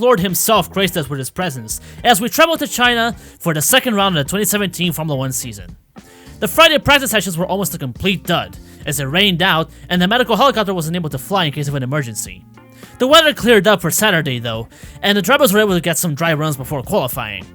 Lord himself graced us with his presence as we traveled to China for the second round of the 2017 Formula 1 season. The Friday practice sessions were almost a complete dud, as it rained out and the medical helicopter wasn't able to fly in case of an emergency. The weather cleared up for Saturday though, and the drivers were able to get some dry runs before qualifying.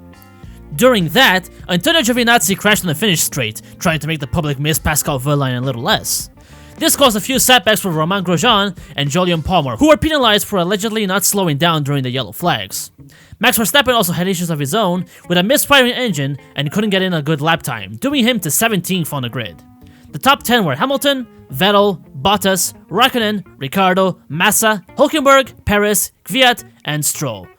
During that, Antonio Giovinazzi crashed on the finish straight, trying to make the public miss Pascal Wehrlein a little less. This caused a few setbacks for Romain Grosjean and Jolyon Palmer, who were penalized for allegedly not slowing down during the yellow flags. Max Verstappen also had issues of his own, with a misfiring engine and couldn't get in a good lap time, doing him to 17th on the grid. The top 10 were Hamilton, Vettel, Bottas, Raikkonen, Ricciardo, Massa, Hülkenberg, Perez, Kvyat, and Stroll.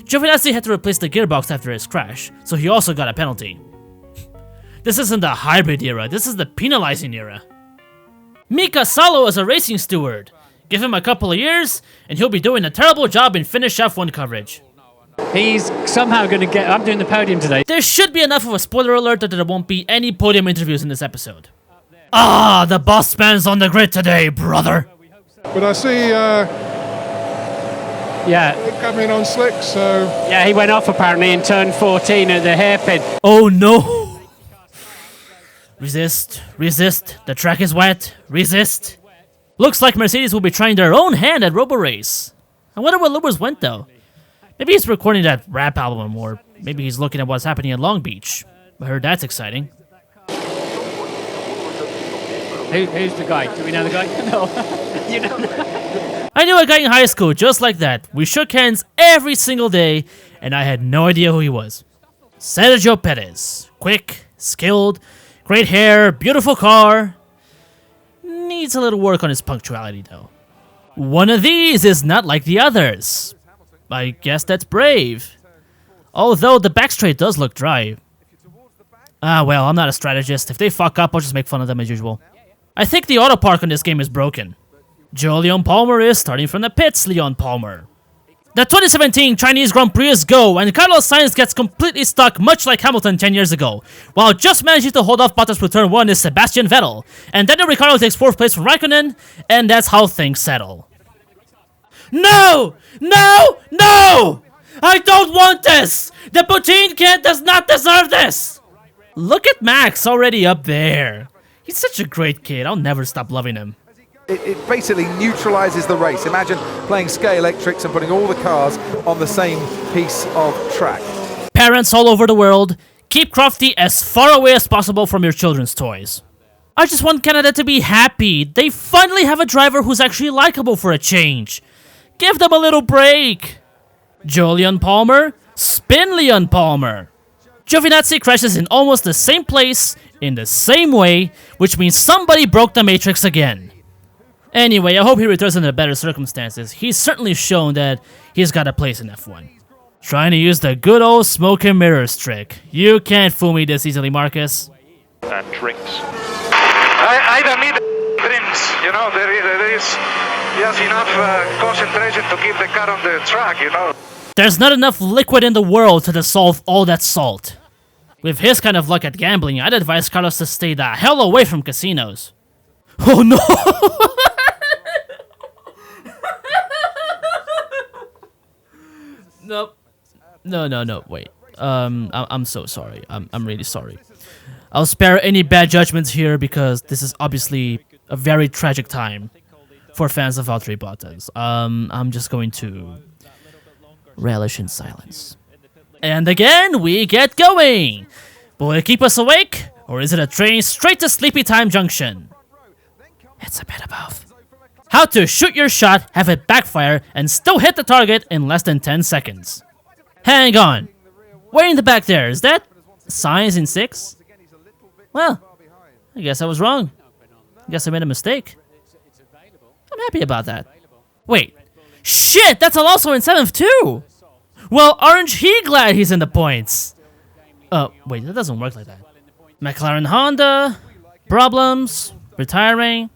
Giovinazzi had to replace the gearbox after his crash, so he also got a penalty. This isn't the hybrid era, this is the penalizing era. Mika Salo is a racing steward. Give him a couple of years, and he'll be doing a terrible job in Finnish F1 coverage. He's somehow going to get... I'm doing the podium today. There should be enough of a spoiler alert that there won't be any podium interviews in this episode. Ah, the boss man's on the grid today, brother. But I see it coming on slick, so... Yeah, he went off apparently in turn 14 at the hairpin. Oh no! Resist, resist, the track is wet, resist. Looks like Mercedes will be trying their own hand at Robo-Race. I wonder where Lubers went though. Maybe he's recording that rap album, or maybe he's looking at what's happening at Long Beach. I heard that's exciting. Who's the guy? Do we know the guy? No. You know. I knew a guy in high school just like that. We shook hands every single day, and I had no idea who he was. Sergio Perez. Quick, skilled, great hair, beautiful car. Needs a little work on his punctuality though. One of these is not like the others. I guess that's brave. Although the back straight does look dry. Ah well, I'm not a strategist. If they fuck up, I'll just make fun of them as usual. I think the auto park on this game is broken. Jolyon Palmer is starting from the pits, Leon Palmer. The 2017 Chinese Grand Prix is go, and Carlos Sainz gets completely stuck much like Hamilton 10 years ago, while just managing to hold off Bottas with turn 1 is Sebastian Vettel, and Daniel Ricciardo takes 4th place from Raikkonen, and that's how things settle. No! No! No! I don't want this! The poutine kid does not deserve this! Look at Max already up there. He's such a great kid, I'll never stop loving him. It basically neutralizes the race. Imagine playing Sky Electrics and putting all the cars on the same piece of track. Parents all over the world, keep Crofty as far away as possible from your children's toys. I just want Canada to be happy. They finally have a driver who's actually likable for a change. Give them a little break. Jolyon Palmer, spin Leon Palmer. Giovinazzi crashes in almost the same place, in the same way, which means somebody broke the Matrix again. Anyway, I hope he returns under better circumstances. He's certainly shown that he's got a place in F1. Trying to use the good old smoke and mirrors trick. You can't fool me this easily, Marcus. Tricks. I don't need drinks, you know, there is just enough concentration to keep the car on the track, you know. There's not enough liquid in the world to dissolve all that salt. With his kind of luck at gambling, I'd advise Carlos to stay the hell away from casinos. Oh no! Nope. No, wait. I'm so sorry. I'm really sorry. I'll spare any bad judgments here because this is obviously a very tragic time for fans of Valtteri Bottas. I'm just going to relish in silence. And again, we get going! Will it keep us awake, or is it a train straight to Sleepy Time Junction? It's a bit of both. How to shoot your shot, have it backfire, and still hit the target in less than 10 seconds. Hang on. Way in the back there, is that Sainz in 6th? Well, I guess I was wrong. I guess I made a mistake. I'm happy about that. Wait. Shit, that's Alonso in 7th too! Well, aren't he glad he's in the points? Wait, that doesn't work like that. McLaren Honda, problems, retiring,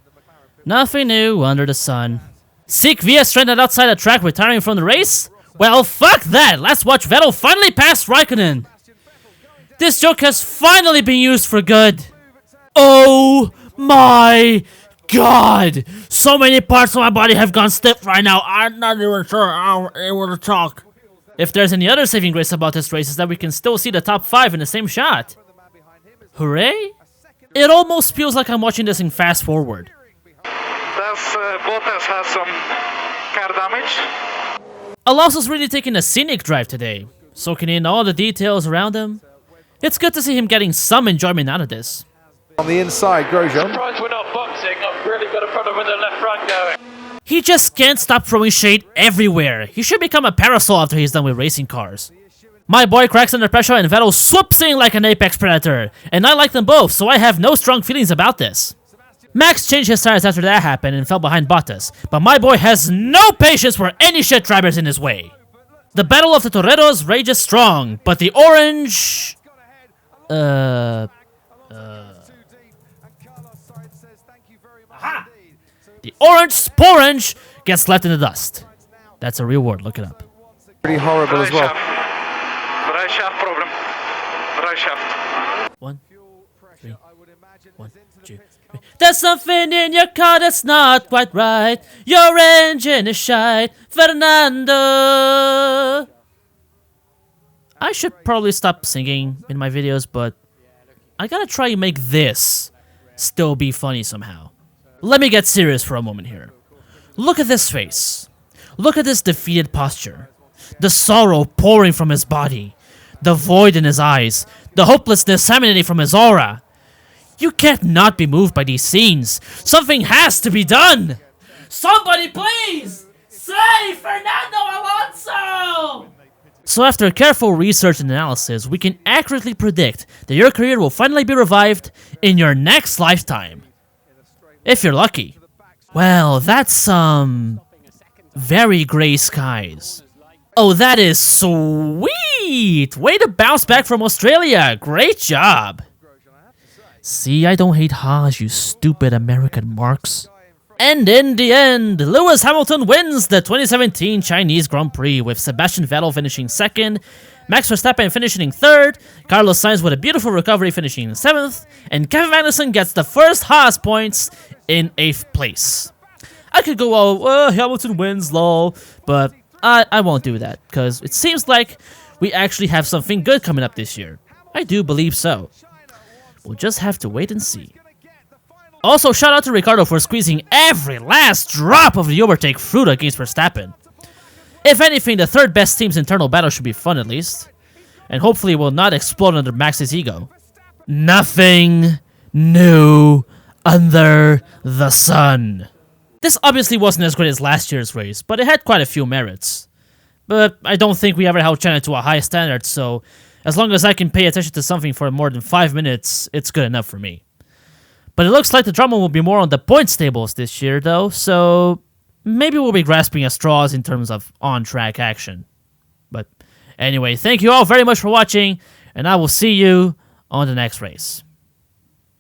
nothing new under the sun. Seek Via stranded outside the track retiring from the race? Well, fuck that! Let's watch Vettel finally pass Raikkonen! This joke has finally been used for good! Oh my god! So many parts of my body have gone stiff right now, I'm not even sure I'm able to talk. If there's any other saving grace about this race is that we can still see the top 5 in the same shot. Hooray! It almost feels like I'm watching this in fast forward. Bottas has some car damage. Alonso's really taking a scenic drive today, soaking in all the details around him. It's good to see him getting some enjoyment out of this. On the inside, Grosjean. Surprised we're not boxing. I've really got a problem with the left front going. He just can't stop throwing shade everywhere. He should become a parasol after he's done with racing cars. My boy cracks under pressure and Vettel swoops in like an apex predator. And I like them both, so I have no strong feelings about this. Max changed his tires after that happened and fell behind Bottas, but my boy has no patience for any shit drivers in his way. The battle of the Toreros rages strong, but the orange... The orange sporange gets left in the dust. That's a real word, look it up. Pretty horrible as well. Right shaft problem. Right shaft. 1, 3, 1, 2, 3. There's something in your car that's not quite right. Your engine is shite, Fernando. I should probably stop singing in my videos, but I gotta try and make this still be funny somehow. Let me get serious for a moment here. Look at this face. Look at this defeated posture. The sorrow pouring from his body. The void in his eyes. The hopelessness emanating from his aura. You can't not be moved by these scenes. Something has to be done. Somebody please save Fernando Alonso! So after careful research and analysis, we can accurately predict that your career will finally be revived in your next lifetime. If you're lucky. Well, that's very gray skies. Oh, that is sweet! Way to bounce back from Australia. Great job. See, I don't hate Haas, you stupid American marks. And in the end, Lewis Hamilton wins the 2017 Chinese Grand Prix with Sebastian Vettel finishing 2nd, Max Verstappen finishing 3rd, Carlos Sainz with a beautiful recovery finishing 7th, and Kevin Magnussen gets the first Haas points in 8th place. I could go, oh, Hamilton wins, lol, but I won't do that, because it seems like we actually have something good coming up this year. I do believe so. We'll just have to wait and see. Also, shout out to Ricardo for squeezing every last drop of the overtake fruit against Verstappen. If anything, the third best team's internal battle should be fun at least. And hopefully will not explode under Max's ego. Nothing new under the sun. This obviously wasn't as great as last year's race, but it had quite a few merits. But I don't think we ever held China to a high standard, so as long as I can pay attention to something for more than 5 minutes, it's good enough for me. But it looks like the drama will be more on the points tables this year, though, so maybe we'll be grasping at straws in terms of on-track action. But anyway, thank you all very much for watching, and I will see you on the next race.